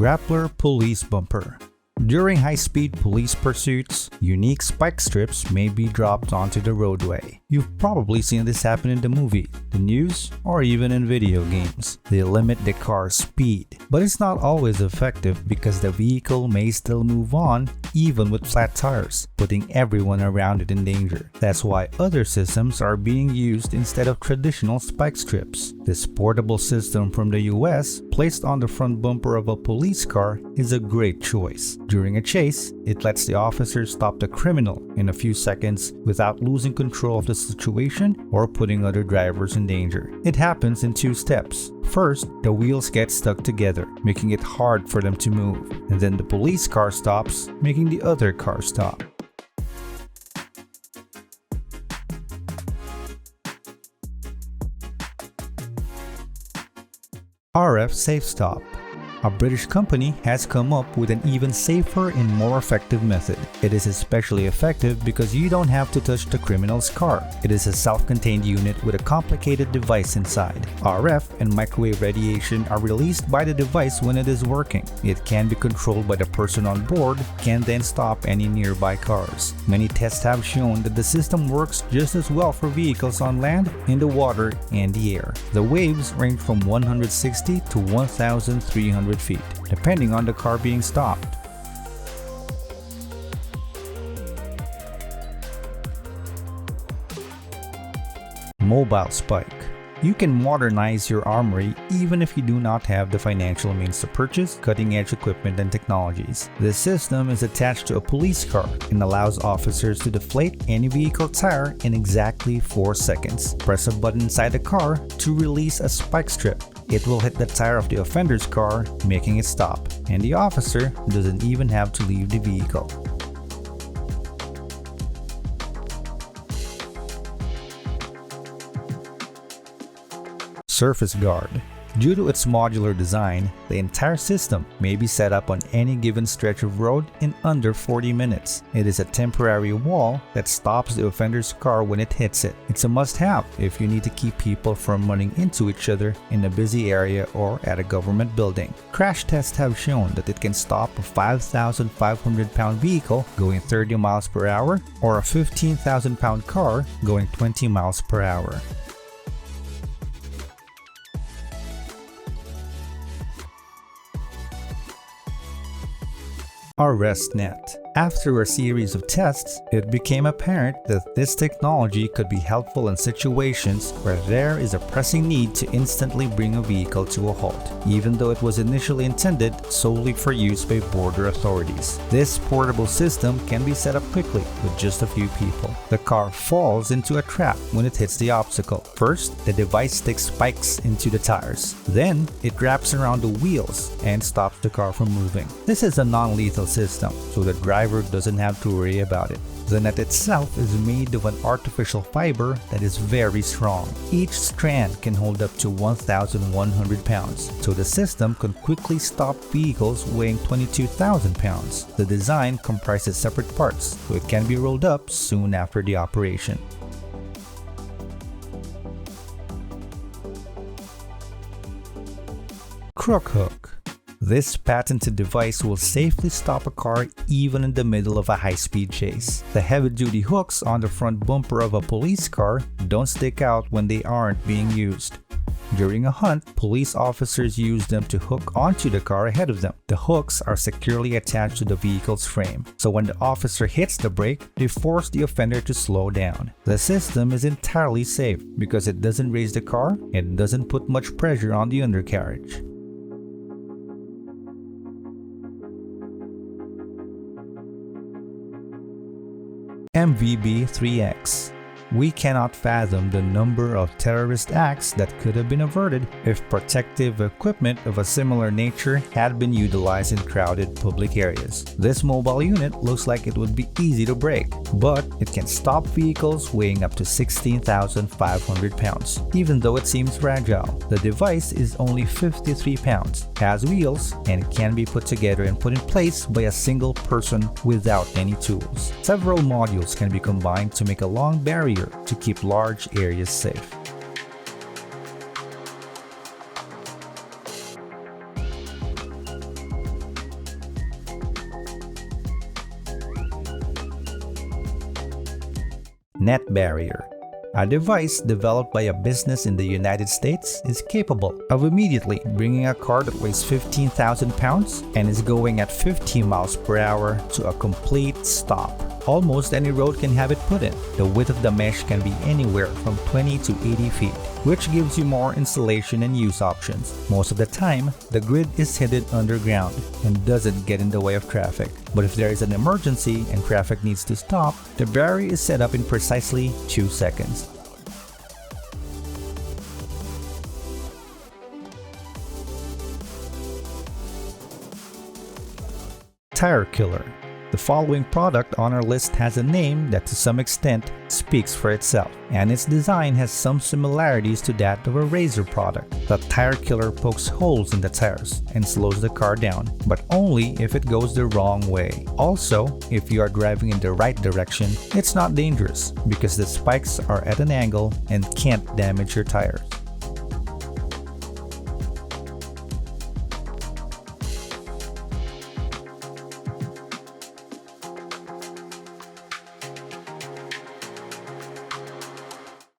Grappler Police Bumper. During high-speed police pursuits, unique spike strips may be dropped onto the roadway. You've probably seen this happen in the movie, the news, or even in video games. They limit the car's speed, but it's not always effective because the vehicle may still move on even with flat tires, putting everyone around it in danger. That's why other systems are being used instead of traditional spike strips. This portable system from the US, placed on the front bumper of a police car, is a great choice. During a chase, it lets the officer stop the criminal in a few seconds without losing control of the situation or putting other drivers in danger. It happens in two steps. First, the wheels get stuck together, making it hard for them to move, and then the police car stops, making the other car stop. RF Safe Stop. A British company has come up with an even safer and more effective method. It is especially effective because you don't have to touch the criminal's car. It is a self-contained unit with a complicated device inside. RF and microwave radiation are released by the device when it is working. It can be controlled by the person on board, can then stop any nearby cars. Many tests have shown that the system works just as well for vehicles on land, in the water, and the air. The waves range from 160 to 1,300 feet, depending on the car being stopped. MobileSpike. You can modernize your armory even if you do not have the financial means to purchase cutting-edge equipment and technologies. This system is attached to a police car and allows officers to deflate any vehicle tire in exactly 4 seconds. Press a button inside the car to release a spike strip. It will hit the tire of the offender's car, making it stop, and the officer doesn't even have to leave the vehicle. Surface Guard. Due to its modular design, the entire system may be set up on any given stretch of road in under 40 minutes. It is a temporary wall that stops the offender's car when it hits it. It's a must-have if you need to keep people from running into each other in a busy area or at a government building. Crash tests have shown that it can stop a 5,500-pound vehicle going 30 miles per hour or a 15,000-pound car going 20 miles per hour. ArrestNet. After a series of tests, it became apparent that this technology could be helpful in situations where there is a pressing need to instantly bring a vehicle to a halt, even though it was initially intended solely for use by border authorities. This portable system can be set up quickly with just a few people. The car falls into a trap when it hits the obstacle. First, the device sticks spikes into the tires. Then, it wraps around the wheels and stops the car from moving. This is a non-lethal system, so the driver doesn't have to worry about it. The net itself is made of an artificial fiber that is very strong. Each strand can hold up to 1,100 pounds, so the system can quickly stop vehicles weighing 22,000 pounds. The design comprises separate parts, so it can be rolled up soon after the operation. CROOKHOOK. This patented device will safely stop a car even in the middle of a high-speed chase. The heavy-duty hooks on the front bumper of a police car don't stick out when they aren't being used. During a hunt, police officers use them to hook onto the car ahead of them. The hooks are securely attached to the vehicle's frame, so when the officer hits the brake, they force the offender to slow down. The system is entirely safe because it doesn't raise the car and doesn't put much pressure on the undercarriage. MVB-3X. We cannot fathom the number of terrorist acts that could have been averted if protective equipment of a similar nature had been utilized in crowded public areas. This mobile unit looks like it would be easy to break, but it can stop vehicles weighing up to 16,500 pounds. Even though it seems fragile, the device is only 53 pounds, has wheels, and can be put together and put in place by a single person without any tools. Several modules can be combined to make a long barrier to keep large areas safe. ArrestNet barrier. A device developed by a business in the United States is capable of immediately bringing a car that weighs 15,000 pounds and is going at 50 miles per hour to a complete stop. Almost any road can have it put in. The width of the mesh can be anywhere from 20 to 80 feet, which gives you more installation and use options. Most of the time, the grid is hidden underground and doesn't get in the way of traffic. But if there is an emergency and traffic needs to stop, the barrier is set up in precisely 2 seconds. Tyre Killer. The following product on our list has a name that to some extent speaks for itself, and its design has some similarities to that of a razor product. The Tyre Killer pokes holes in the tires and slows the car down, but only if it goes the wrong way. Also, if you are driving in the right direction, it's not dangerous because the spikes are at an angle and can't damage your tires.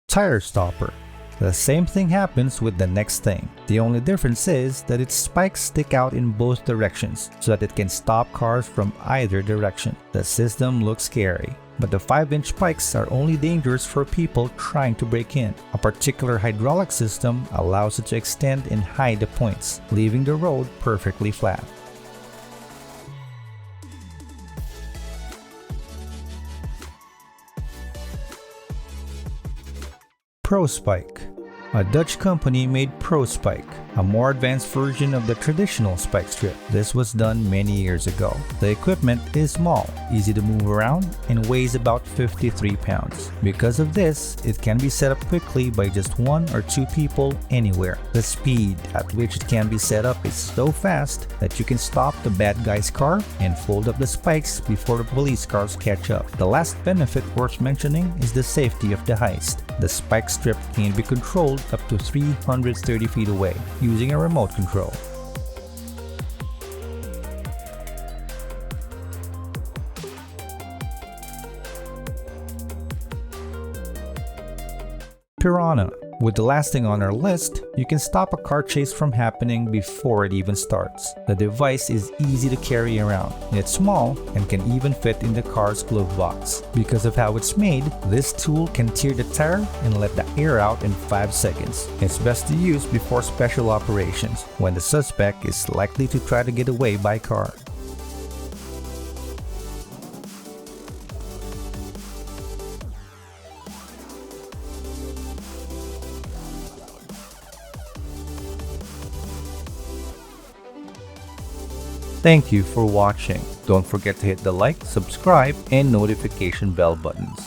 Tire stopper. The same thing happens with the next thing. The only difference is that its spikes stick out in both directions so that it can stop cars from either direction. The system looks scary, but the 5-inch spikes are only dangerous for people trying to break in. A particular hydraulic system allows it to extend and hide the points, leaving the road perfectly flat. PROSpike. A Dutch company made PROSpike, a more advanced version of the traditional spike strip. This was done many years ago. The equipment is small, easy to move around, and weighs about 53 pounds. Because of this, it can be set up quickly by just 1 or 2 people anywhere. The speed at which it can be set up is so fast that you can stop the bad guy's car and fold up the spikes before the police cars catch up. The last benefit worth mentioning is the safety of the heist. The spike strip can be controlled up to 330 feet away using a remote control. Piranha. With the last thing on our list, you can stop a car chase from happening before it even starts. The device is easy to carry around. It's small and can even fit in the car's glove box. Because of how it's made, this tool can tear the tire and let the air out in 5 seconds. It's best to use before special operations, when the suspect is likely to try to get away by car. Thank you for watching. Don't forget to hit the like, subscribe, and notification bell buttons.